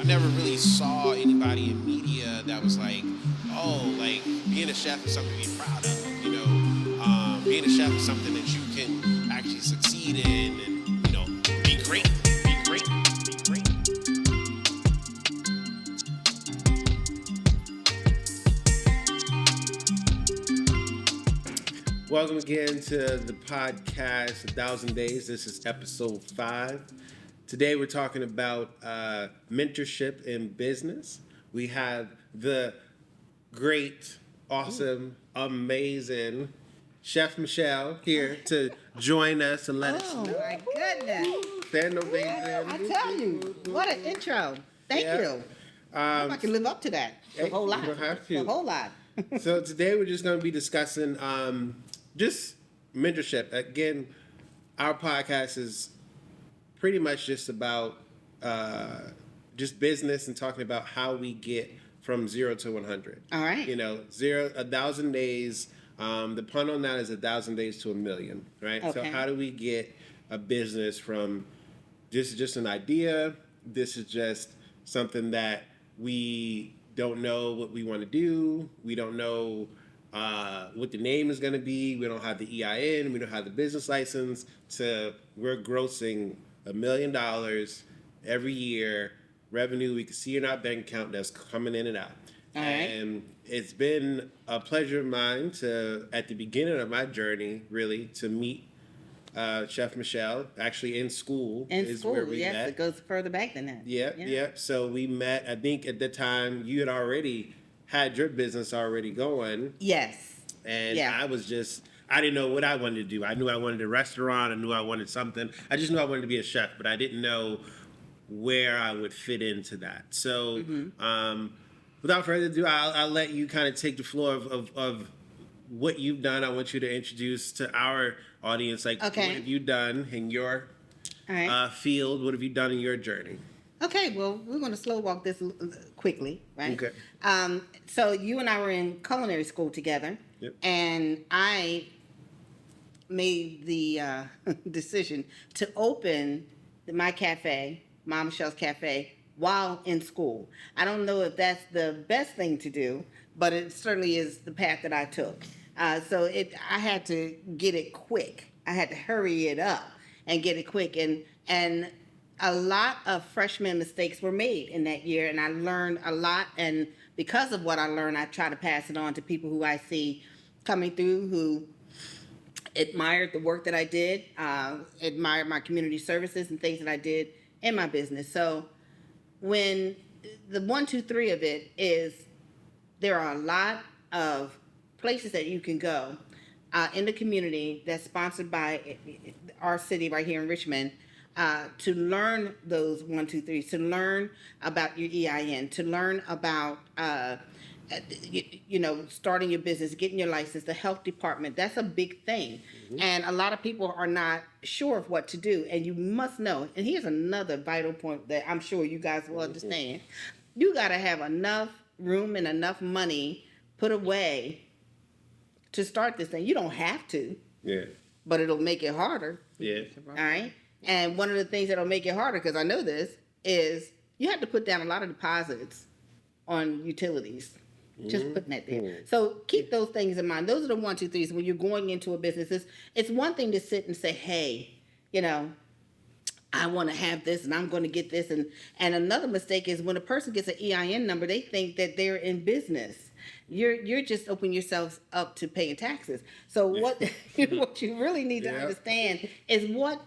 I never really saw anybody in media that was like, oh, like being a chef is something to be proud of. Being a chef is something that you can actually succeed in, and be great, be great, be great. Welcome again to the podcast, 1,000 Days. This is episode 5. Today we're talking about mentorship in business. We have the great, awesome, amazing Chef Michelle here to join us and let us know. Oh my goodness. Stand ovation. I tell you, what an intro. Thank you. I can live up to that. The whole lot. You don't have to. The whole lot. So today we're just going to be discussing just mentorship. Again, our podcast is pretty much just about just business and talking about how we get from 0 to 100. All right. 1,000 days. The pun on that is 1,000 days to 1,000,000, right? Okay. So how do we get a business from this is just an idea, this is just something that we don't know what we want to do, we don't know what the name is going to be, we don't have the EIN, we don't have the business license, to we're grossing $1 million every year, revenue we can see in our bank account that's coming in and out. All right. And it's been a pleasure of mine to, at the beginning of my journey, really, to meet Chef Michelle, actually in school. Where we yes, met. it goes further back than that. Yep. So we met, I think at the time, you had already had your business already going. Yes. And I didn't know what I wanted to do. I knew I wanted a restaurant. I knew I wanted something. I just knew I wanted to be a chef, but I didn't know where I would fit into that. So without further ado, I'll let you kind of take the floor of what you've done. I want you to introduce to our audience, what have you done in your field? What have you done in your journey? Okay, well, we're going to slow walk this quickly, right? Okay. So you and I were in culinary school together, Yep. and I made the decision to open my cafe, Mom Michelle's Cafe, while in school. I don't know if that's the best thing to do, but it certainly is the path that I took. I had to get it quick. I had to hurry it up and get it quick. And a lot of freshman mistakes were made in that year, and I learned a lot. And because of what I learned, I try to pass it on to people who I see coming through who admired the work that I did, admired my community services and things that I did in my business. So when the 1, 2, 3 of it is, there are a lot of places that you can go in the community that's sponsored by our city right here in Richmond to learn those 1, 2, 3, to learn about your EIN, to learn about starting your business, getting your license, the health department. That's a big thing. Mm-hmm. And a lot of people are not sure of what to do. And you must know, and here's another vital point that I'm sure you guys will understand. You got to have enough room and enough money put away to start this thing. You don't have to. Yeah. But it'll make it harder. Yeah. All right? And one of the things that'll make it harder, because I know this, is you have to put down a lot of deposits on utilities. Just putting that there. So keep those things in mind. Those are the 1, 2, 3s when you're going into a business. It's one thing to sit and say, hey, I want to have this and I'm going to get this. And another mistake is when a person gets an EIN number, they think that they're in business. You're just opening yourselves up to paying taxes. So what you really need to understand is what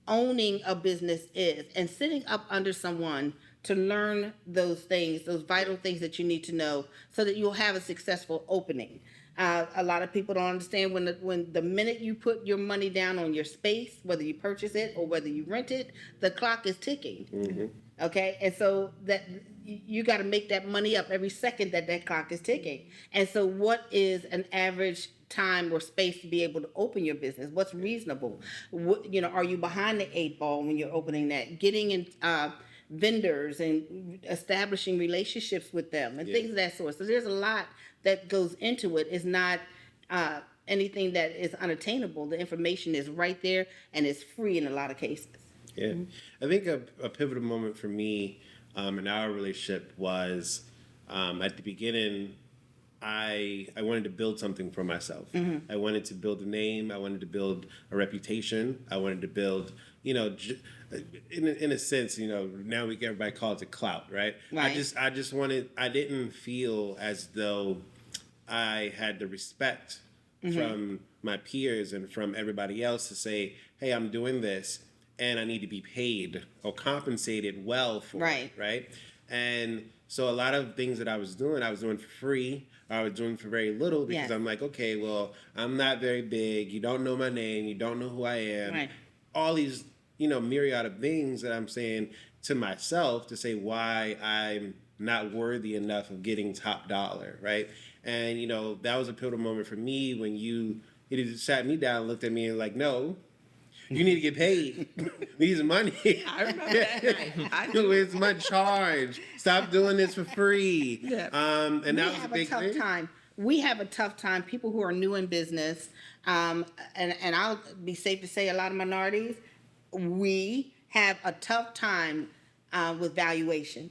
owning a business is, and sitting up under someone to learn those things, those vital things that you need to know so that you'll have a successful opening. A lot of people don't understand when the minute you put your money down on your space, whether you purchase it or whether you rent it, the clock is ticking. Mm-hmm. Okay? And so that you got to make that money up every second that clock is ticking. And so what is an average time or space to be able to open your business? What's reasonable? Are you behind the 8 ball when you're opening that? Getting in vendors and establishing relationships with them and things of that sort. So there's a lot that goes into it. It's not anything that is unattainable. The information is right there and it's free in a lot of cases. Yeah. I think a pivotal moment for me in our relationship was at the beginning. I wanted to build something for myself. I wanted to build a name. I wanted to build a reputation. I wanted to build, in a sense, now everybody calls it clout, right? Right. I just wanted. I didn't feel as though I had the respect from my peers and from everybody else to say, "Hey, I'm doing this, and I need to be paid or compensated well for Right. it," right? And so a lot of things that I was doing for free. I was doing for very little because Yes. I'm like, okay, well, I'm not very big. You don't know my name. You don't know who I am. Right. All these, myriad of things that I'm saying to myself to say why I'm not worthy enough of getting top dollar, right? And that was a pivotal moment for me when you just sat me down and looked at me and like, no, you need to get paid. These money. I remember that night. I do. It's my charge. Stop doing this for free. Yeah. And We that was a have big a tough thing. time. We have a tough time. People who are new in business, and I'll be safe to say a lot of minorities, we have a tough time with valuation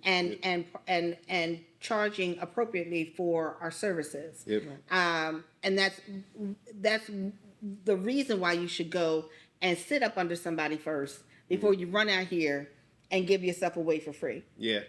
and charging appropriately for our services. Yep. And that's the reason why you should go and sit up under somebody first before you run out here and give yourself away for free. Yeah.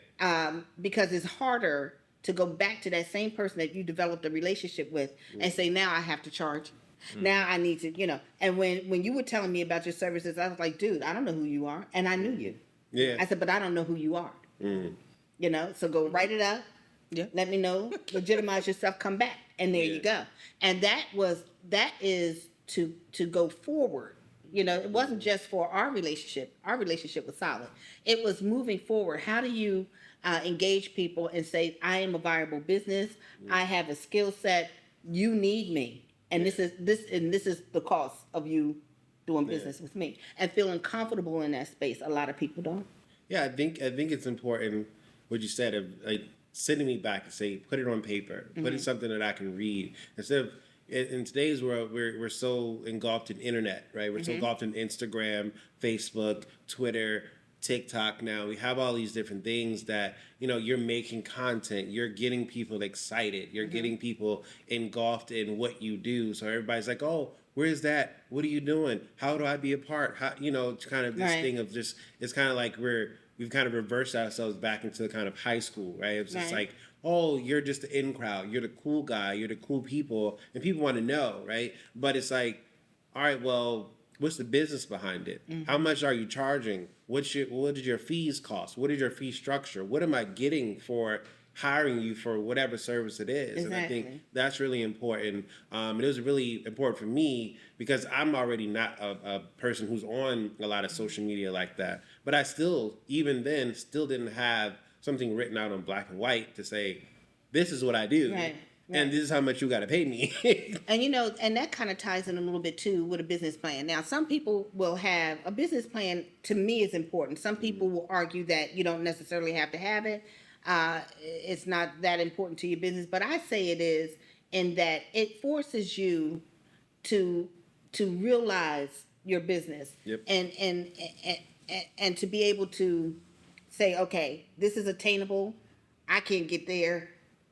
Because it's harder to go back to that same person that you developed a relationship with and say, now I have to charge. Now I need to, and when you were telling me about your services, I was like, dude, I don't know who you are. And I knew you. Yeah. I said, but I don't know who you are. So go write it up. Yeah. Let me know, legitimize yourself, come back. And there you go. And that is to go forward. It wasn't just for our relationship. Our relationship was solid. It was moving forward. How do you engage people and say, I am a viable business. I have a skill set. You need me. And this is the cost of you doing business with me. And feeling comfortable in that space. A lot of people don't. Yeah, I think it's important what you said of like sending me back and say, put it on paper, put it something that I can read instead of. In today's world, we're so engulfed in internet, right? We're so engulfed in Instagram, Facebook, Twitter, TikTok. Now we have all these different things that you're making content, you're getting people excited, you're getting people engulfed in what you do. So everybody's like, "Oh, where's that? What are you doing? How do I be a part?" How it's kind of this thing of just it's kind of like we've kind of reversed ourselves back into kind of high school, right? It's just like, oh, you're just the in crowd. You're the cool guy. You're the cool people. And people want to know, right? But it's like, all right, well, what's the business behind it? How much are you charging? What did your fees cost? What is your fee structure? What am I getting for hiring you for whatever service it is? Exactly. And I think that's really important. And it was really important for me because I'm already not a person who's on a lot of social media like that. But I still, even then, didn't have something written out on black and white to say, this is what I do. Right. And this is how much you got to pay me. And and that kind of ties in a little bit too with a business plan. Now, some people will have a business plan. To me, is important. Some people will argue that you don't necessarily have to have it. It's not that important to your business, but I say it is in that it forces you to realize your business and to be able to say, okay, this is attainable. I can get there.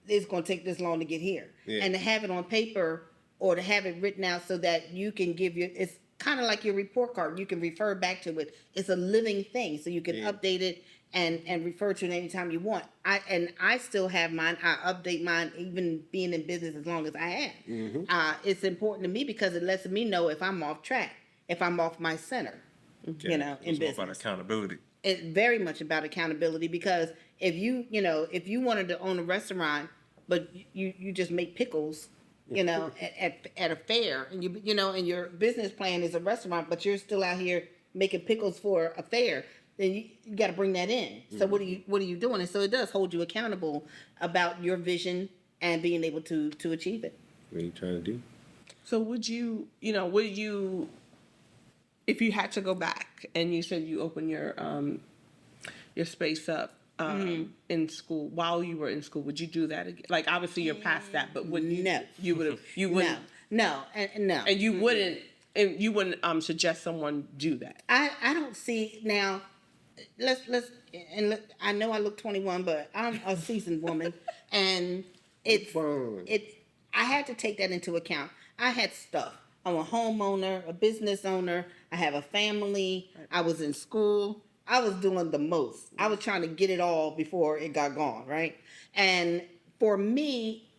It's going to take this long to get here. And to have it on paper or to have it written out so that you can it's kind of like your report card. You can refer back to it. It's a living thing. So you can update it and refer to it anytime you want. I still have mine. I update mine even being in business as long as I have. It's important to me because it lets me know if I'm off track, if I'm off my center, in It's business. more about accountability. It's very much about accountability because if you wanted to own a restaurant, but you just make pickles, at a fair, and and your business plan is a restaurant, but you're still out here making pickles for a fair, then you got to bring that in. So what are you doing? And so it does hold you accountable about your vision and being able to achieve it. What are you trying to do? So would you if you had to go back and you said you opened your space up in school while you were in school, would you do that again? Like obviously you're past that, but would you? No. You would have. You wouldn't. No. And you wouldn't. And you wouldn't suggest someone do that. I don't see now. I know I look 21, but I'm a seasoned woman, and Fun. I had to take that into account. I had stuff. I'm a homeowner, a business owner. I have a family. I was in school. I was doing the most. I was trying to get it all before it got gone, right? And for me,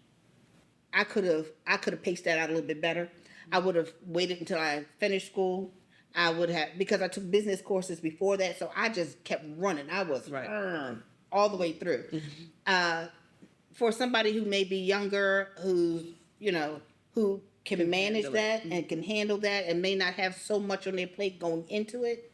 I could have paced that out a little bit better. I would have waited until I finished school. I would have, because I took business courses before that, so I just kept running. I was all the way through. Uh, for somebody who may be younger, who can manage that and can handle that and may not have so much on their plate going into it,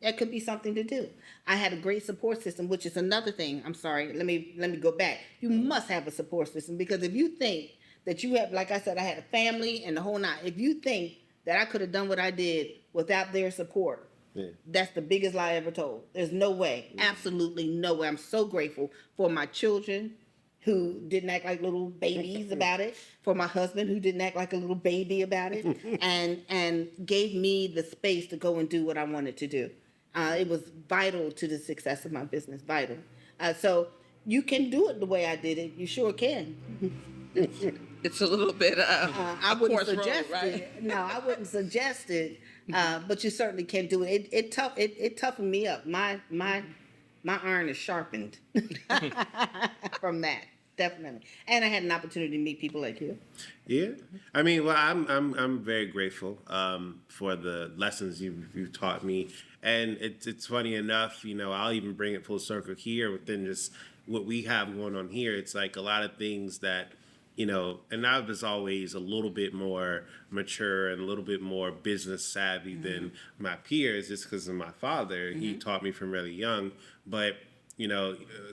that could be something to do. I had a great support system, which is another thing. I'm sorry. Let me go back. You must have a support system, because if you think that you have, like I said, I had a family and the whole nine. If you think that I could have done what I did without their support, that's the biggest lie ever told. There's no way. Absolutely no way. I'm so grateful for my children who didn't act like little babies about it, for my husband who didn't act like a little baby about it, and gave me the space to go and do what I wanted to do. It was vital to the success of my business, vital. So you can do it the way I did it. You sure can. It's a little bit I a wouldn't coarse road, suggest right? it. No, I wouldn't suggest it. But you certainly can do it. It toughened me up. My iron is sharpened from that, definitely. And I had an opportunity to meet people like you. Yeah, I mean, well, I'm very grateful for the lessons you've taught me, and it's funny enough, I'll even bring it full circle here within just what we have going on here. It's like a lot of things that, and I was always a little bit more mature and a little bit more business savvy than my peers, just because of my father. He taught me from really young, but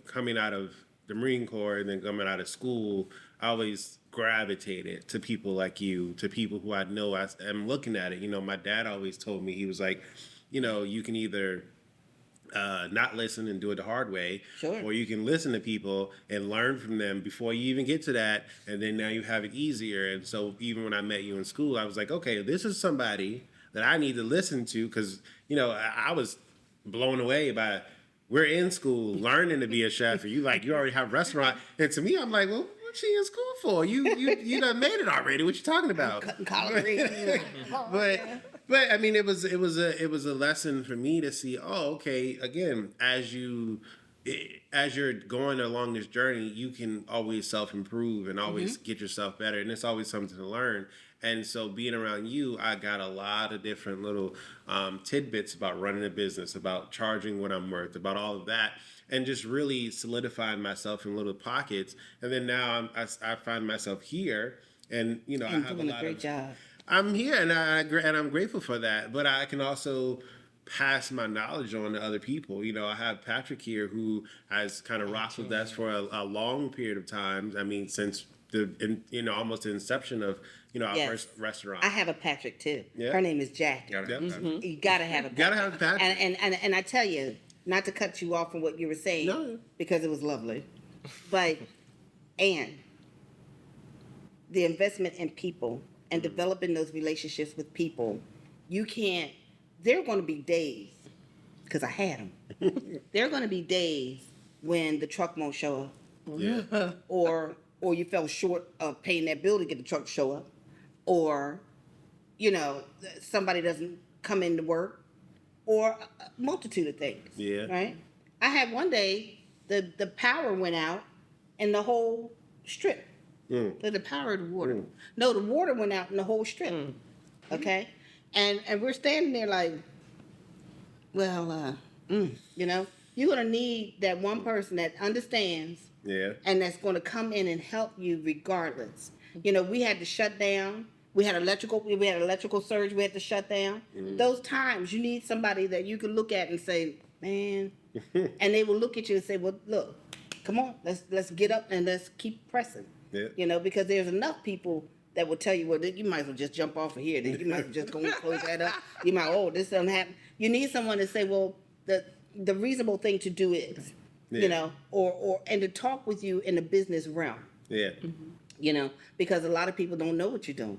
coming out of the Marine Corps and then coming out of school, I always gravitated to people like you, to people who I know I'm looking at it. My dad always told me, he was like, you can either not listen and do it the hard way, Sure. or you can listen to people and learn from them before you even get to that, and then now you have it easier. And so even when I met you in school, I was like, okay, this is somebody that I need to listen to, because I was blown away by, we're in school learning to be a chef, and you already have a restaurant, and to me, I'm like, well, what's she in school for? You done made it already. What you talking about? Cutting collard greens. But I mean, it was a lesson for me to see. Oh, okay. Again, as you're going along this journey, you can always self-improve and always get yourself better, and it's always something to learn. And so being around you, I got a lot of different little tidbits about running a business, about charging what I'm worth, about all of that, and just really solidifying myself in little pockets. And then now I find myself here, and I have doing a great job. I'm here, and I'm grateful for that. But I can also pass my knowledge on to other people. I have Patrick here, who has kind of rocked with us for a long period of time. I mean, since almost the inception of our first restaurant. I have a Patrick too. Yeah. Her name is Jackie. You gotta have a Patrick. Gotta have a Patrick. And I tell you, not to cut you off from what you were saying, No. because it was lovely, but the investment in people and developing those relationships with people, there are going to be days, because I had them, there are going to be days when the truck won't show up. Yeah. or you fell short of paying that bill to get the truck to show up, or somebody doesn't come into work, or a multitude of things. Yeah. Right? I had one day the power went out in the whole strip. The power of the water. No, the water went out in the whole strip. Okay? And we're standing there like, well, you're gonna need that one person that understands. Yeah. And that's going to come in and help you regardless. We had to shut down. We had electrical surge. We had to shut down. Those times you need somebody that you can look at and say, man, and they will look at you and say, well, look, come on, let's get up and let's keep pressing. Yeah. Because there's enough people that will tell you, well, you might as well just jump off of here. Then you might as well just go and close that up. You might, this doesn't happen. You need someone to say, well, the reasonable thing to do is. Or to talk with you in the business realm. Yeah. Because a lot of people don't know what you're doing.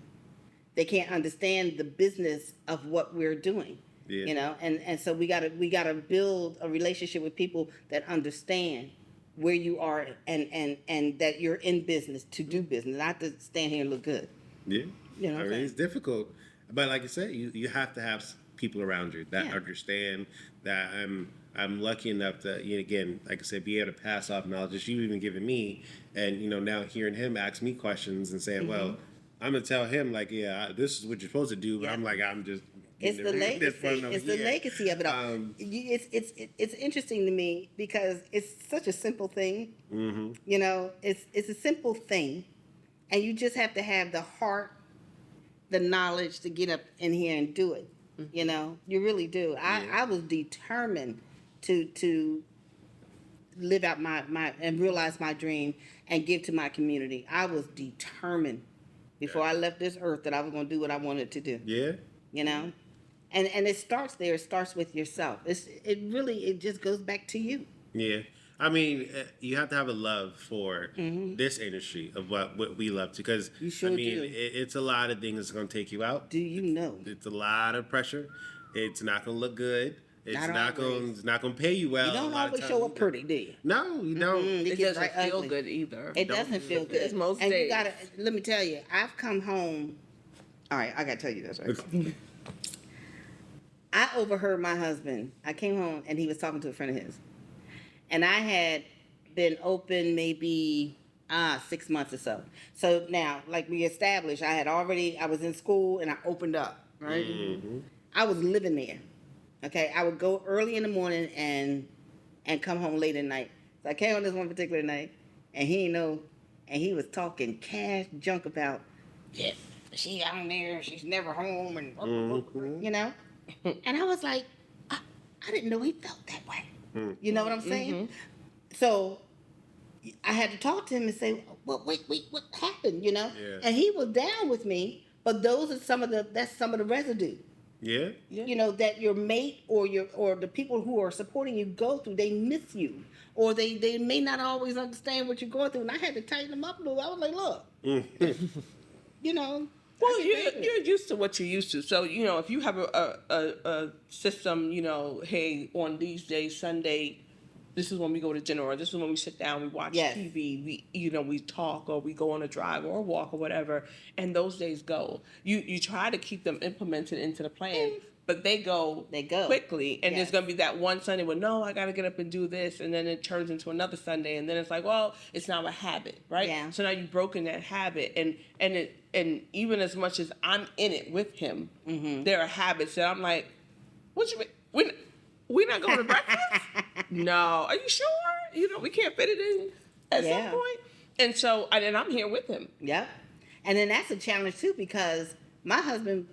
They can't understand the business of what we're doing. Yeah. You know, and so we gotta build a relationship with people that understand where you are and that you're in business to do business, not to stand here and look good. Yeah. You know what I I'm mean, saying? it's difficult. But like I said, you have to have people around you that Yeah. understand that I'm lucky enough to, again, like I said, be able to pass off knowledge that you even given me. And, now hearing him ask me questions and saying, well, I'm going to tell him, like, yeah, this is what you're supposed to do. But Yeah. I'm like, I'm just It's getting the it this legacy. fun over It's the here. legacy of it all. It's interesting to me because it's such a simple thing. Mm-hmm. It's a simple thing, and you just have to have the heart, the knowledge to get up in here and do it. You really do. I was determined to live out my and realize my dream and give to my community. I was determined before I left this earth that I was going to do what I wanted to do. Yeah. And it starts there. It starts with yourself. It just goes back to you. Yeah. I mean, you have to have a love for this industry of what we love to, because You sure I mean, do. it's a lot of things that's going to take you out. Do you know? It's a lot of pressure. It's not going to look good. It's Not always. It's not going to pay you well. You don't a lot always of show times up pretty, do you? No, you don't. It It gets doesn't right feel ugly. good either. It doesn't feel good. It's most and days. you gotta let me tell you, I've come home. All right, I gotta tell you this. Right? I overheard my husband. I came home and he was talking to a friend of his, and I had been open maybe 6 months or so. So now, like we established, I was in school and I opened up. Right, I was living there. Okay, I would go early in the morning and come home late at night. So I came on this one particular night, and he didn't know, and he was talking cash junk about, yeah, she out there, she's never home, and and I was like, I didn't know he felt that way. You know what I'm saying? So I had to talk to him and say, well, wait, what happened? Yeah. And he was down with me, but that's some of the residue. Yeah. That your mate or the people who are supporting you go through, they miss you, or they may not always understand what you're going through. And I had to tighten them up a little. I was like, look, Well, you're used to what you're used to. So, if you have a system, hey, on these days, Sunday, this is when we go to dinner, or this is when we sit down, we watch TV, we talk, or we go on a drive or a walk or whatever, and those days go. You try to keep them implemented into the plan, but they go quickly, and there's going to be that one Sunday where, no, I got to get up and do this, and then it turns into another Sunday, and then it's like, well, it's now a habit, right? Yeah. So now you've broken that habit, and even as much as I'm in it with him, there are habits that I'm like, what you mean? We're not going to breakfast? No. Are you sure? We can't fit it in at some point. And so, and I'm here with him. Yep. And then that's a challenge too, because my husband,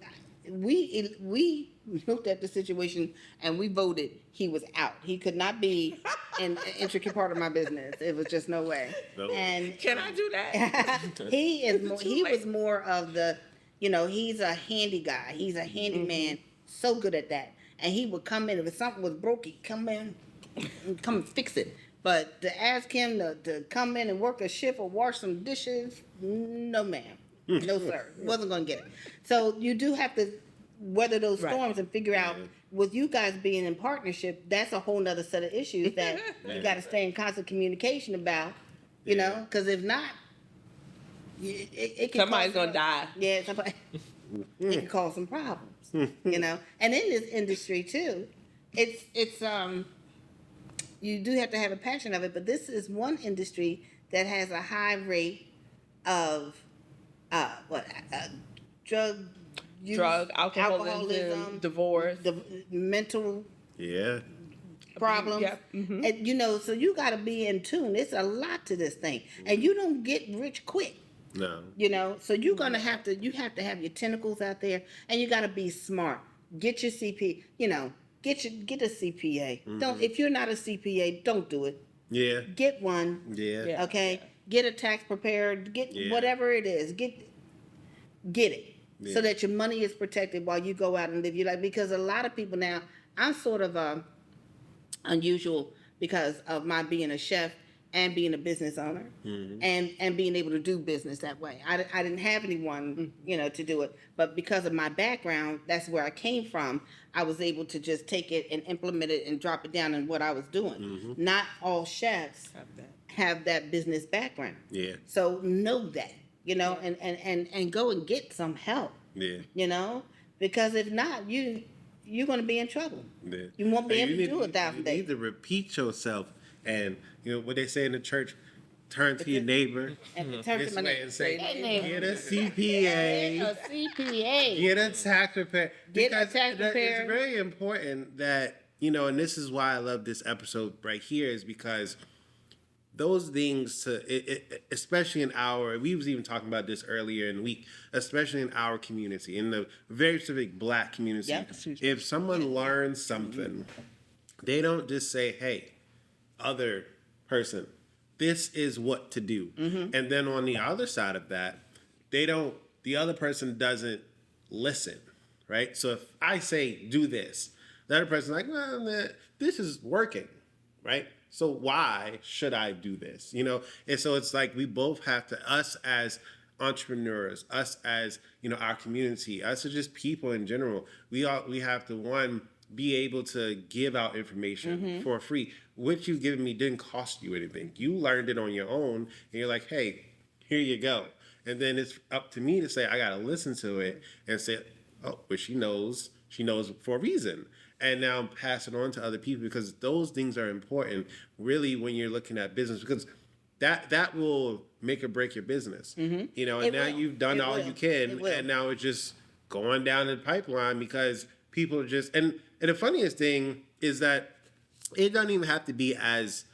we looked at the situation and we voted he was out. He could not be an intricate part of my business. It was just no way. No. And can I do that? He was more of the, he's a handy guy. He's a handyman, so good at that. And he would come in, if something was broke, he'd come in and come and fix it. But to ask him to come in and work a shift or wash some dishes, no ma'am. No sir. Wasn't going to get it. So you do have to weather those storms and figure out, with you guys being in partnership, that's a whole nother set of issues that you got to stay in constant communication about, because if not, it can Somebody's going to die. Yeah, somebody. It can cause some problems. And in this industry too, it's you do have to have a passion of it, but this is one industry that has a high rate of drug use, alcoholism, divorce, mental Yeah. problems. Yep. Mm-hmm. And so you got to be in tune. It's a lot to this thing, and you don't get rich quick. No. So you have to have your tentacles out there, and you got to be smart. Get your CP, get a CPA. Don't, if you're not a CPA, don't do it. Yeah. Get one. Yeah. Okay. Yeah. Get a tax prepared. Get whatever it is. Get it so that your money is protected while you go out and live your life. Because a lot of people now, I'm sort of unusual because of my being a chef and being a business owner, and being able to do business that way. I didn't have anyone, to do it, but because of my background, that's where I came from. I was able to just take it and implement it and drop it down in what I was doing. Not all chefs have that business background. Yeah. So know that, and go and get some help. Yeah. Because if not, you're going to be in trouble. Yeah. You won't be able to do You 1,000 days. need to repeat yourself, and what they say in the church: turn to your neighbor And turn this to my way neighbor. and say, Hey, neighbor. "Get a CPA, A CPA. get a tax preparer." Get a Because tax preparer. it's very important that and this is why I love this episode right here, is because those things especially in we was even talking about this earlier in the week, especially in our community, in the very specific Black community. Yep. If someone learns something, they don't just say, "Hey, other person, this is what to do." And then on the other side of that, the other person doesn't listen, right? So if I say, "Do this," the other person's like, "Well, man, this is working," right? So why should I do this? And so it's like we both have to, us as entrepreneurs, us as our community, us as just people in general, we have to, one, be able to give out information for free. What you've given me didn't cost you anything. You learned it on your own, and you're like, "Hey, here you go." And then it's up to me to say, I gotta listen to it and say, "Oh, but she knows for a reason." And now pass it on to other people, because those things are important, really, when you're looking at business, because that will make or break your business. And now you've done all you can, and now it's just going down the pipeline, because people are just and the funniest thing is that it doesn't even have to be as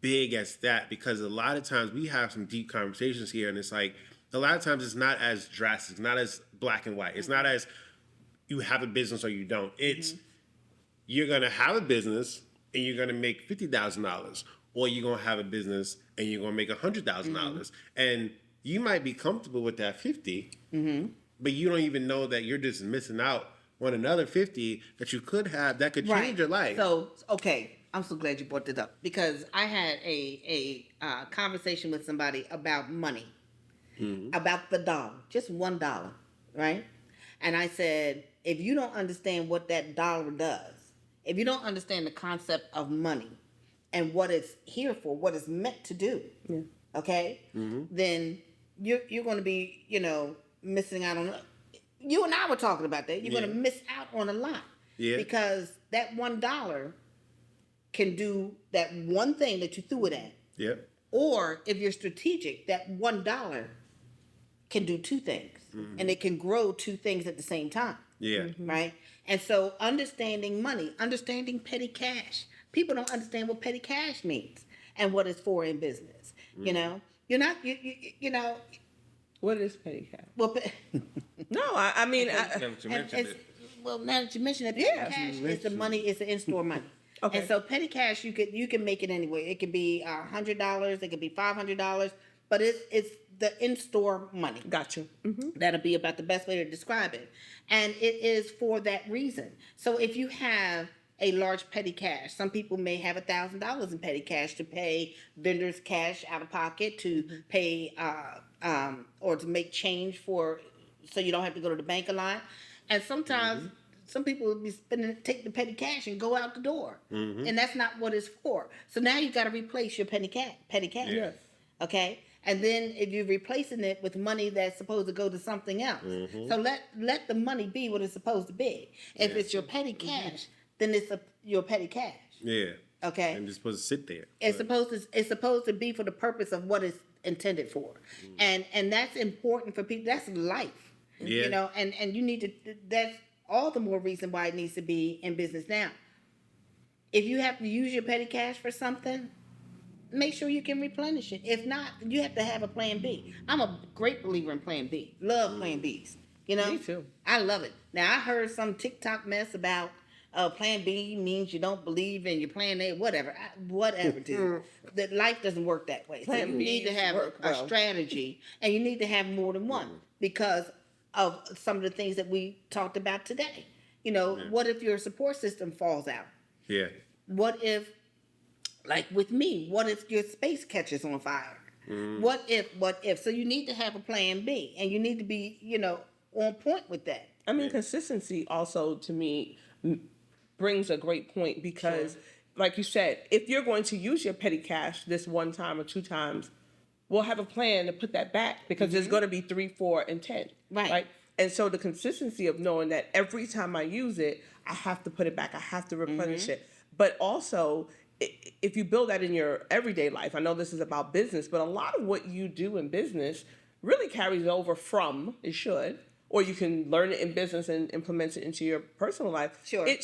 big as that, because a lot of times we have some deep conversations here, and it's like a lot of times it's not as drastic, it's not as black and white, it's not as you have a business or you don't. It's you're gonna have a business and you're gonna make $50,000, or you're gonna have a business and you're gonna make $100,000, and you might be comfortable with that 50, but you don't even know that you're just missing out on another 50 that you could have that could change your life. So, okay, I'm so glad you brought this up, because I had a conversation with somebody about money, about the dollar, just $1, right? And I said, if you don't understand what that dollar does, if you don't understand the concept of money and what it's here for, what it's meant to do, okay, then you're going to be, missing out on. You and I were talking about that. You're going to miss out on a lot, because that $1 can do that one thing that you threw it at. Yep. Or if you're strategic, that $1 can do two things, and it can grow two things at the same time. Yeah. Right? And so understanding money, understanding petty cash. People don't understand what petty cash means and what it's for in business. You're not, you know. What is petty cash? Well, No, I mean, Now that you mentioned it. well, now that you mention it, petty cash is the money, is the in-store money. Okay. And so petty cash, you can make it anyway. It could be $100, it could be $500, but it's the in-store money. Gotcha. That'll be about the best way to describe it. And it is for that reason. So if you have a large petty cash, some people may have $1,000 in petty cash to pay vendors cash out of pocket, to pay or to make change so you don't have to go to the bank a lot. And sometimes some people will be take the petty cash and go out the door. And that's not what it's for. So now you got to replace your petty cash. Yes. Okay? And then if you're replacing it with money that's supposed to go to something else. So let the money be what it's supposed to be. If it's your petty cash, then it's your petty cash. Yeah. Okay? And it's supposed to sit there. It's supposed to be for the purpose of what it's intended for. And that's important for people. That's life. Yeah. And you need to, that's all the more reason why it needs to be in business now. If you have to use your petty cash for something, make sure you can replenish it. If not, you have to have a plan B. I'm a great believer in plan B. Love plan Bs. Me too. I love it. Now, I heard some TikTok mess about plan B means you don't believe in your plan A, whatever. Whatever, dude. That life doesn't work that way. So Plan you need to Bs have work a well. strategy, and you need to have more than one because of some of the things that we talked about today. What if your support system falls out? Yeah. What if Like with me, what if your space catches on fire? What if? So you need to have a plan B, and you need to be, on point with that. I mean, consistency also to me brings a great point because, Sure. like you said, if you're going to use your petty cash this one time or two times, we'll have a plan to put that back because there's going to be 3, 4, and 10. Right. And so the consistency of knowing that every time I use it, I have to put it back. I have to replenish it. But also, if you build that in your everyday life, I know this is about business, but a lot of what you do in business really carries over from, it should, or you can learn it in business and implement it into your personal life. Sure. It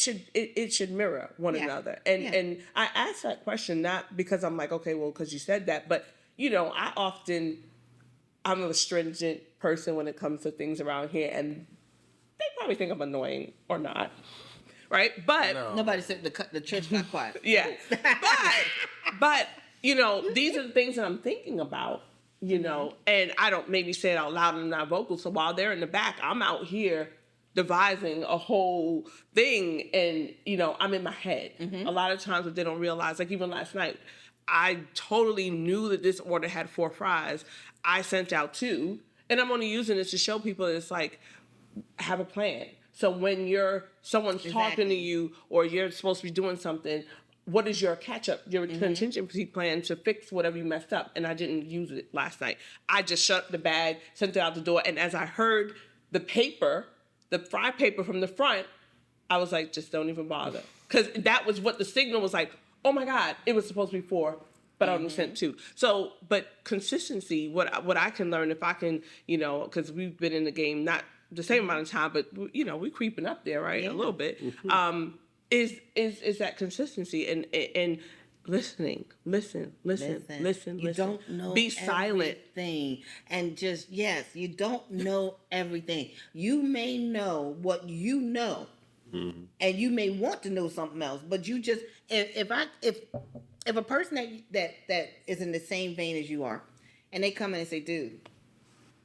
should mirror one another. And I ask that question not because I'm like, okay, well, because you said that, but I'm a stringent person when it comes to things around here, and they probably think I'm annoying or not, right? But Nobody said the church got quiet. yeah, but these are the things that I'm thinking about, and I don't maybe say it out loud and not vocal. So while they're in the back, I'm out here devising a whole thing, and I'm in my head. A lot of times what they don't realize, like even last night, I totally knew that this order had 4 fries. I sent out 2, and I'm only using this to show people that it's like, have a plan. So when someone's talking to you or you're supposed to be doing something, what is your catch-up, your contingency plan to fix whatever you messed up? And I didn't use it last night. I just shut the bag, sent it out the door, and as I heard the fry paper from the front, I was like, just don't even bother. Because that was what the signal was like, oh my God, it was supposed to be 4, but I only sent 2. So, but consistency, what I can learn if I can, because we've been in the game not the same amount of time, but we creeping up there, right? A little bit. Is that consistency and listening, listen. You don't know Be silent. everything. And just, yes, you don't know everything. You may know what you know. And you may want to know something else, but you just if a person that is in the same vein as you are, and they come in and say, dude,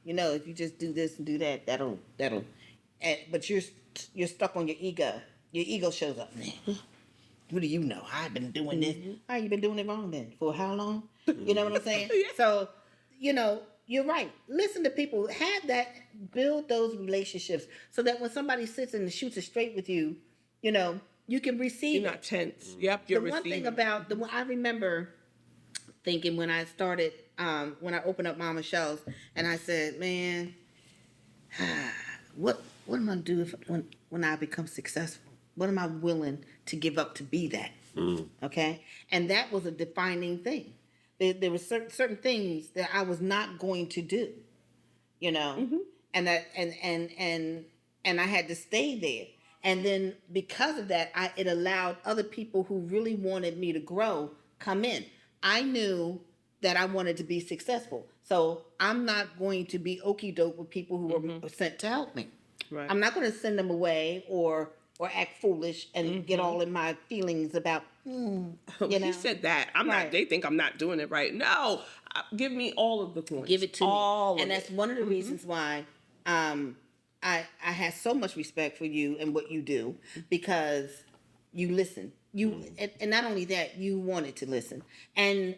if you just do this and do that, that'll but you're stuck on your ego shows up. Man, what do you know? I've been doing this. How you been doing it wrong then? For how long? You know what I'm saying? So, you're right. Listen to people. Build those relationships so that when somebody sits and shoots it straight with you, you can receive. You're not tense. Yep, you're the receiving. One thing about I remember thinking when I started, when I opened up Mama Shells, and I said, man, what am I gonna do when I become successful? What am I willing to give up to be that? Okay, and that was a defining thing. There were certain things that I was not going to do, and that and I had to stay there. And then because of that, it allowed other people who really wanted me to grow come in. I knew that I wanted to be successful, so I'm not going to be okey doke with people who are sent to help me. Right. I'm not going to send them away or act foolish and get all in my feelings about. He said that. I'm not. They think I'm not doing it right. No, give me all of the points. Give it to me. And that's one of the reasons why I have so much respect for you and what you do, because you listen. And not only that, you wanted to listen, and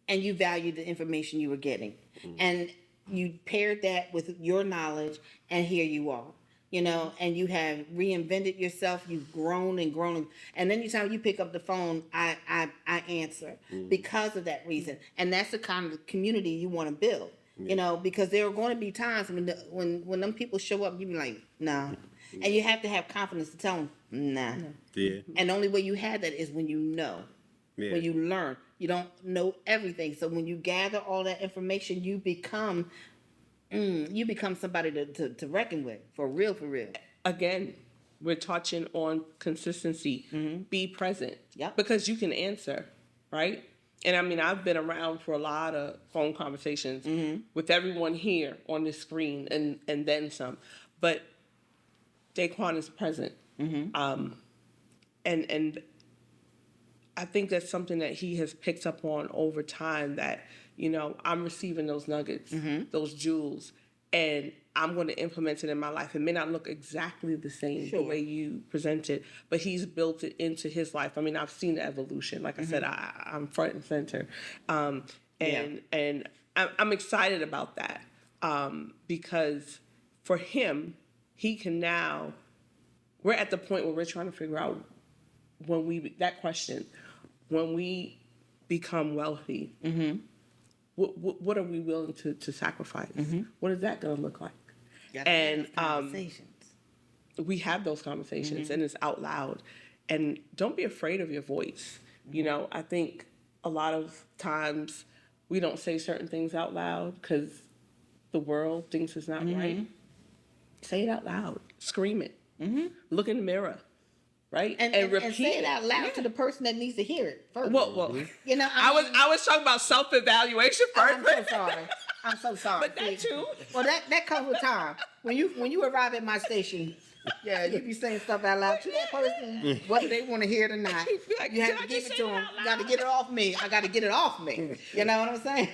you valued the information you were getting, and you paired that with your knowledge, and here you are. And you have reinvented yourself. You've grown and grown, and anytime you pick up the phone, I answer because of that reason. And that's the kind of community you want to build. Because there are going to be times when them people show up, you be like, nah, and you have to have confidence to tell them, nah. Yeah. And the only way you have that is when you know, when you learn. You don't know everything, so when you gather all that information, you become somebody to reckon with, for real. Again, we're touching on consistency. Be present. Yep. Because you can answer, right? And I mean, I've been around for a lot of phone conversations with everyone here on this screen and then some. But Daquan is present. And I think that's something that he has picked up on over time, that, I'm receiving those nuggets, those jewels. and I'm going to implement it in my life. It may not look exactly the same the way you present it, but he's built it into his life. I mean, I've seen the evolution. Like I said, I'm front and center, and I'm excited about that because for him, he can now. We're at the point where we're trying to figure out when we become wealthy. What are we willing to sacrifice? What is that going to look like? And we have those conversations, and it's out loud. And don't be afraid of your voice. You know, I think a lot of times we don't say certain things out loud because the world thinks it's not right. Say it out loud. Scream it. Look in the mirror. Right? And repeat and say it out loud to the person that needs to hear it first. Well, you know, I was talking about self-evaluation first. I'm so sorry. I'm so sorry. But that too. Well, that comes with time. When you arrive at my station, yeah, you be saying stuff out loud to that person, whether they want to hear it or not. Like, you have to give it to them. You got to get it off me. I got to get it off me. You know what I'm saying?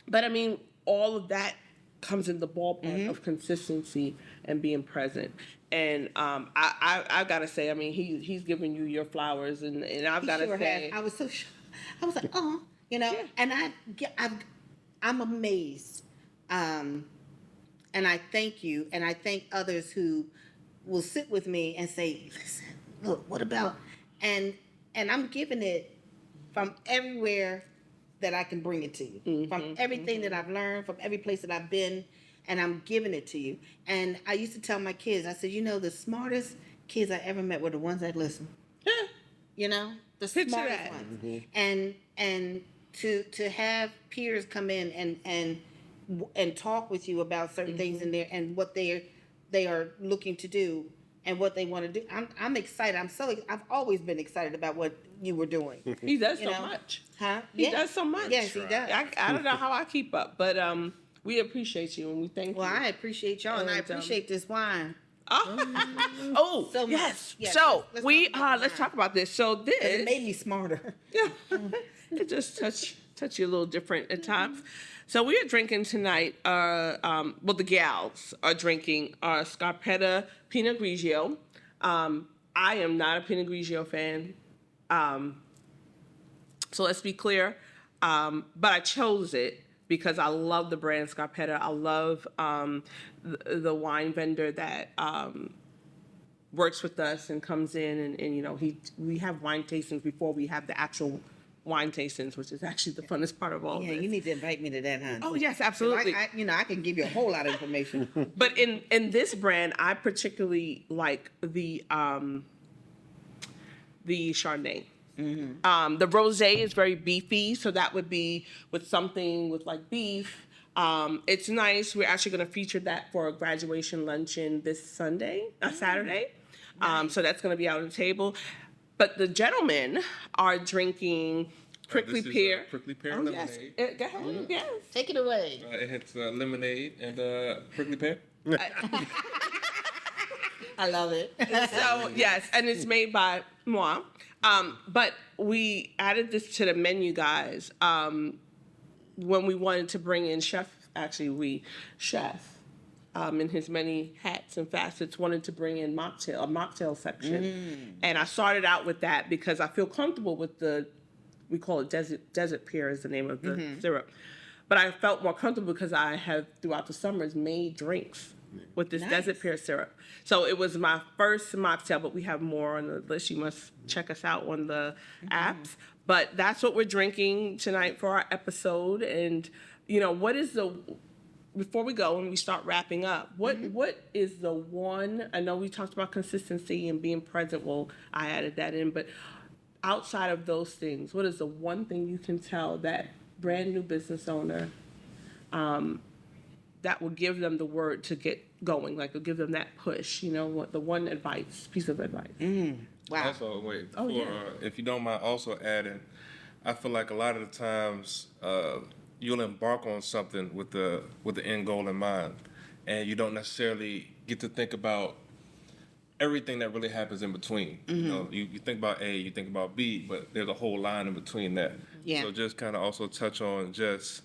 But I mean, all of that comes in the ballpark of consistency and being present. And I gotta say, I mean, he's giving you your flowers, and I've gotta say, I was so shocked. I was like, oh, you know, and I'm amazed, and I thank you, and I thank others who will sit with me and say, listen, look, what about, and I'm giving it from everywhere that I can bring it to you, from everything that I've learned, from every place that I've been. And I'm giving it to you. And I used to tell my kids, I said, you know, the smartest kids I ever met were the ones that listen. You know, the smartest ones. And to have peers come in and talk with you about certain things in there and what they are looking to do and what they want to do. I'm excited. I've always been excited about what you were doing. He does so much. Huh? He does so much. Yes, he does. I don't know how I keep up, but we appreciate you and we thank you. Well, I appreciate y'all and I appreciate this wine. Oh, so yes. Yes. So let's talk about this. So this it made me smarter. Yeah, it just touch you a little different at times. So we are drinking tonight. The gals are drinking our Scarpetta Pinot Grigio. I am not a Pinot Grigio fan. So let's be clear. But I chose it because I love the brand Scarpetta. I love the wine vendor that works with us and comes in and you know, we have wine tastings before we have the actual wine tastings, which is actually the funnest part of all Yeah, this. you need to invite me to that, honey. Oh, yes, absolutely. I can give you a whole lot of information. But in this brand, I particularly like the Chardonnay. The rosé is very beefy, so that would be with something with like beef. It's nice. We're actually going to feature that for a graduation luncheon this Saturday. Nice. So that's going to be out on the table. But the gentlemen are drinking prickly pear. Prickly pear lemonade. Yes. Go ahead. Yes. Take it away. It's lemonade and prickly pear. I love it. So yes, and it's made by moi. But we added this to the menu, guys. When we wanted to bring in Chef, in his many hats and facets, wanted to bring in a mocktail section. And I started out with that because I feel comfortable with we call it desert pear is the name of the syrup. But I felt more comfortable because I have throughout the summers made drinks with this desert pear syrup. So it was my first mocktail, but we have more on the list. You must check us out on the apps. But that's what we're drinking tonight for our episode. And, you know, before we go and we start wrapping up, what is the one, I know we talked about consistency and being present. Well, I added that in, but outside of those things, what is the one thing you can tell that brand new business owner that will give them the word to get going, like will give them that push, you know, what the one piece of advice? Wow. Also, if you don't mind also adding, I feel like a lot of the times you'll embark on something with the end goal in mind, and you don't necessarily get to think about everything that really happens in between. You know, you think about A, you think about B, but there's a whole line in between that. Yeah. So just kind of also touch on just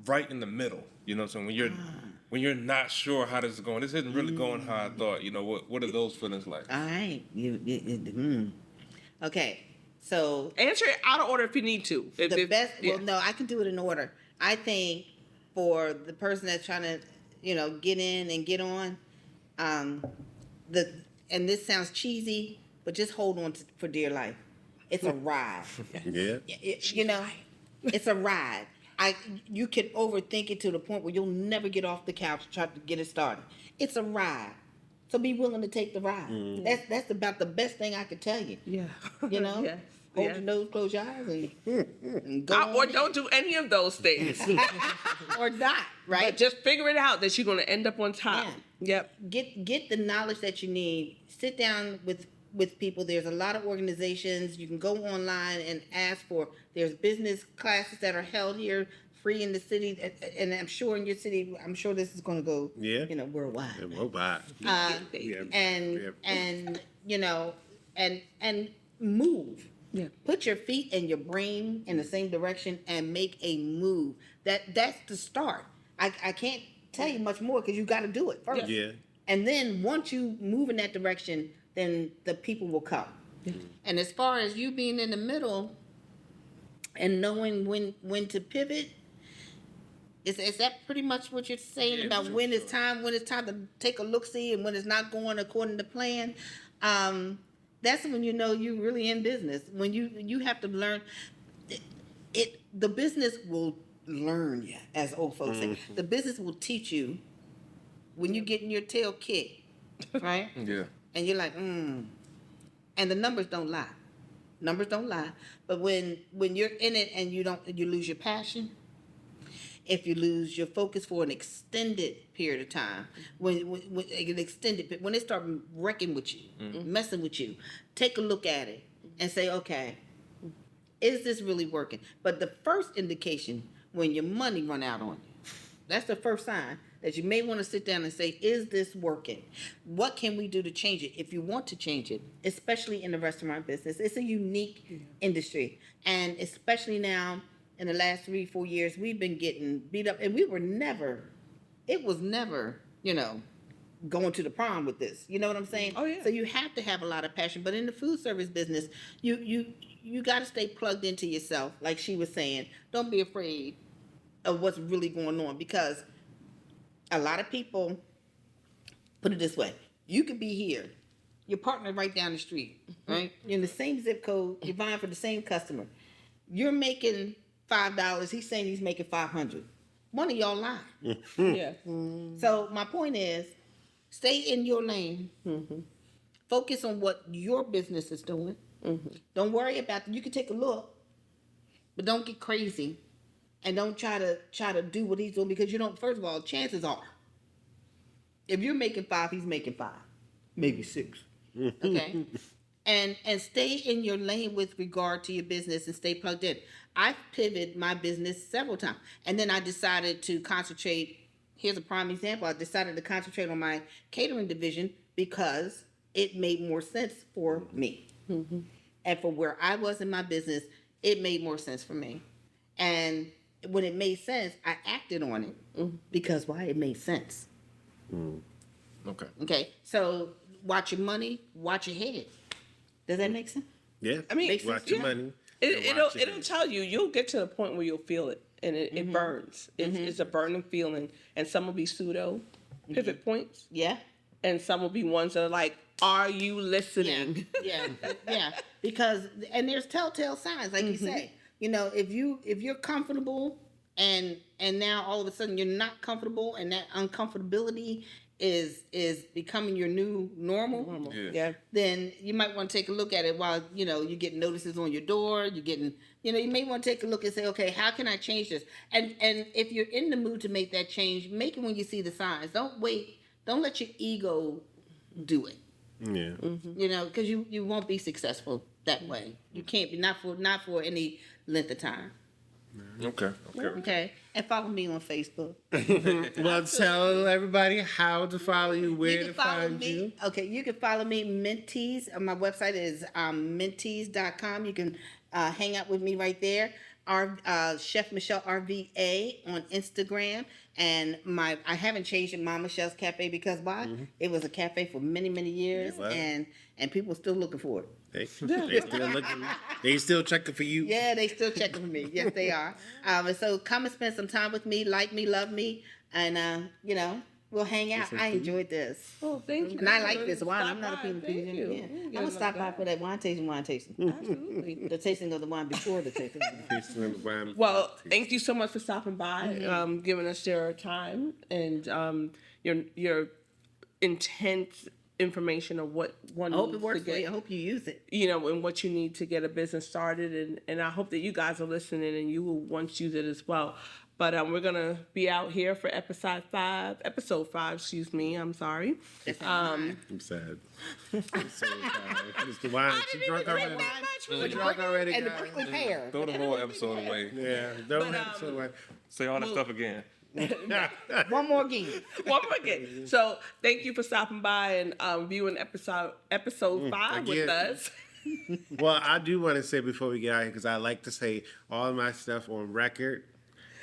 right in the middle. You know, so when you're not sure how this is going, this isn't really going how I thought. You know, what are those feelings like? All right. Okay. So Answer it out of order if you need to. the best. Well, no, I can do it in order. I think for the person that's trying to, get in and get on, and this sounds cheesy, but just hold on for dear life. It's a ride. Yeah. It's a ride. You can overthink it to the point where you'll never get off the couch to try to get it started. It's a ride. So be willing to take the ride. That's about the best thing I could tell you. Yeah. Yes. Hold your nose, close your eyes, and go. Or don't do any of those things. Or not, right? But just figure it out that you're going to end up on top. Yeah. Yep. Get the knowledge that you need. Sit down with people. There's a lot of organizations. You can go online and ask for. There's business classes that are held here free in the city, and I'm sure in your city. I'm sure this is going to go. Yeah. Worldwide. Worldwide. And move. Yeah. Put your feet and your brain in the same direction and make a move. That's the start. I can't tell you much more because you got to do it first. Yeah. And then once you move in that direction, then the people will come. Yeah. And as far as you being in the middle and knowing when to pivot, is that pretty much what you're saying about when it's time to take a look-see and when it's not going according to plan? That's when you know you're really in business. When you have to learn the business will learn you, as old folks say. The business will teach you when you're getting your tail kicked, right? Yeah. And you're like, and the numbers don't lie. Numbers don't lie. But when you're in it and you lose your passion, if you lose your focus for an extended period of time, when they start wrecking with you, messing with you, take a look at it and say, okay, is this really working? But the first indication when your money run out on you, that's the first sign that you may want to sit down and say, is this working? What can we do to change it? If you want to change it, especially in the restaurant business, it's a unique industry. And especially now, in the last 3-4 years, we've been getting beat up, and it was never, going to the prom with this. You know what I'm saying? Oh, yeah. So you have to have a lot of passion. But in the food service business, you got to stay plugged into yourself, like she was saying. Don't be afraid of what's really going on, because a lot of people, put it this way, you could be here, your partner right down the street, right? You're in the same zip code, you're buying for the same customer. You're making $5, he's saying he's making $500. One of y'all lying. Yeah. So my point is, stay in your lane. Focus on what your business is doing. Don't worry about you can take a look, but don't get crazy, and don't try to do what he's doing, because first of all, chances are, if you're making 5, he's making 5, maybe 6. Okay. And stay in your lane with regard to your business and stay plugged in. I've pivoted my business several times. And then I decided to concentrate. Here's a prime example. I decided to concentrate on my catering division because it made more sense for me. And for where I was in my business, it made more sense for me. And when it made sense, I acted on it because why? It made sense. Okay. Okay. So watch your money, watch your head. Does that make sense? Yeah. I mean, watch your money. It'll tell you. You'll get to the point where you'll feel it, and it burns. It's a burning feeling, and some will be pseudo pivot points. Yeah. And some will be ones that are like, "Are you listening?" Yeah. Because there's telltale signs, like you say. If you're comfortable, and now all of a sudden you're not comfortable, and that uncomfortability is becoming your new normal. Yeah. Then you might want to take a look at it while you're getting notices on your door. You're getting you may want to take a look and say, okay, how can I change this? And if you're in the mood to make that change, make it when you see the signs. Don't wait. Don't let your ego do it. Yeah. Because you won't be successful that way. You can't be, not for any length of time. Okay. And follow me on Facebook. Well, tell everybody how to follow you, where to find you. Okay, you can follow me, Mentees. My website is mentees.com. You can hang out with me right there. Chef Michelle RVA on Instagram, and I haven't changed it, Mama Michelle's Cafe, because why? It was a cafe for many, many years, It was. and people still looking for it. They still looking. They still checking for you. Yeah, they still checking for me. Yes, they are. And so come and spend some time with me, like me, love me, and we'll hang out. I enjoyed this. Oh, thank you. And I like this wine. Stop I'm not a by. people. Thank you. Yeah. I'm gonna stop by for that wine tasting. Absolutely. The tasting of the wine before the tasting. Well, thank you so much for stopping by, giving us your time and your intense information of what one I hope needs it works to for get, you. I hope you use it. and what you need to get a business started, and I hope that you guys are listening and you will once use it as well. But we're gonna be out here for episode 5. Excuse me. I'm sorry. I'm sad. I'm so tired. It's the wine. She drunk already. She drunk already. And the guys. prickly pear. Throw the whole episode away. Yeah. Don't have so Say all that stuff again. One more game. One more again. So thank you for stopping by and viewing episode 5 with again. us. Well, I do want to say before we get out here, because I like to say all of my stuff on record,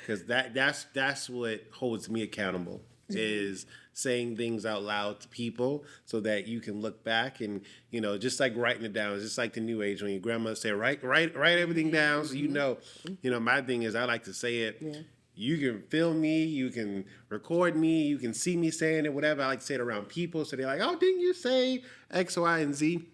because that's what holds me accountable, is saying things out loud to people so that you can look back and, just like writing it down. It's just like the new age when your grandma say, write everything down so you know. My thing is I like to say it. Yeah. You can film me, you can record me, you can see me saying it, whatever. I like to say it around people so they're like, oh, didn't you say X, Y, and Z?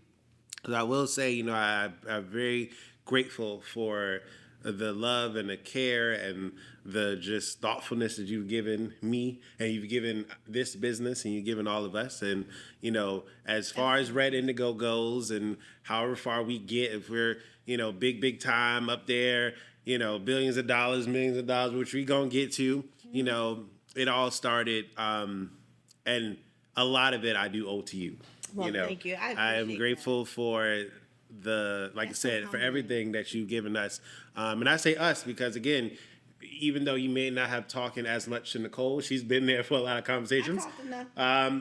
Because I will say, I'm very grateful for the love and the care and the just thoughtfulness that you've given me and you've given this business and you've given all of us. And, as far as Red Indigo goes and however far we get, if we're, big time up there, billions of dollars, millions of dollars, which we gonna get to, it all started, and a lot of it I do owe to you. Well, thank you. I am grateful for like I said, for everything that you've given us. And I say us because, again, even though you may not have talking as much to Nicole, she's been there for a lot of conversations.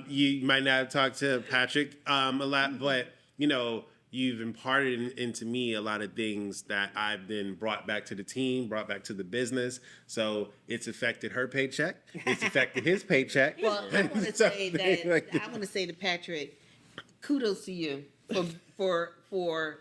You might not have talked to Patrick a lot, but, you've imparted into me a lot of things that I've then brought back to the team, brought back to the business. So it's affected her paycheck. It's affected his paycheck. Well, I want to say that I want to say to Patrick, kudos to you for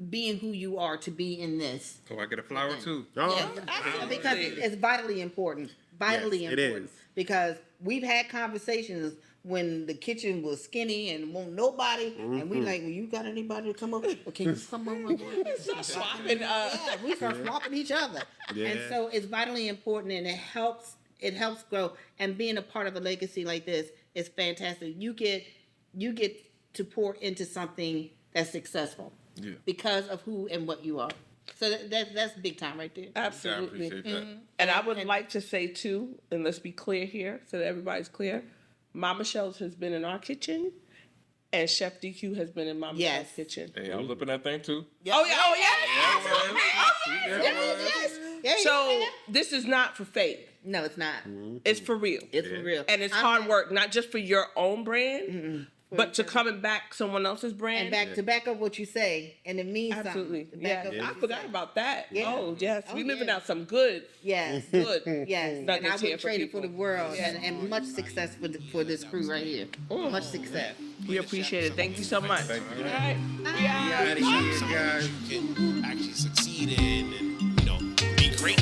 being who you are to be in this. Oh, I get a flower too. Oh, Yeah, because it's vitally important. Vitally Yes, it important. is. Because we've had conversations when the kitchen was skinny and won't nobody, and we like, well, you got anybody to come over? Well, can you come over? Swapping, Yeah, we start swapping each other. Yeah. And so it's vitally important, and it helps grow. And being a part of a legacy like this is fantastic. You get to pour into something that's successful because of who and what you are. So that's big time right there. Absolutely. I appreciate that. And I would like to say too, and let's be clear here so that everybody's clear. Mama Michelle's has been in our kitchen, and Chef DQ has been in Mama Michelle's kitchen. Hey, I was up in that thing too. Yeah, So this is not for fake. no, it's not. It's for real. It's for real. And it's hard work, not just for your own brand, but to come and back someone else's brand. And to back up what you say, and it means Absolutely. something. To back Yeah. up what I you forgot say. about that. Yeah. Oh, yes. Oh, We living yeah. out some good, Yes. good. Yes, and nuggets I here would trade it for the people. world, and much success for this crew right here. Much success. We appreciate it. Thank you so much. Thank you. All right. We out. out of here, guys. You can actually succeed in and be great.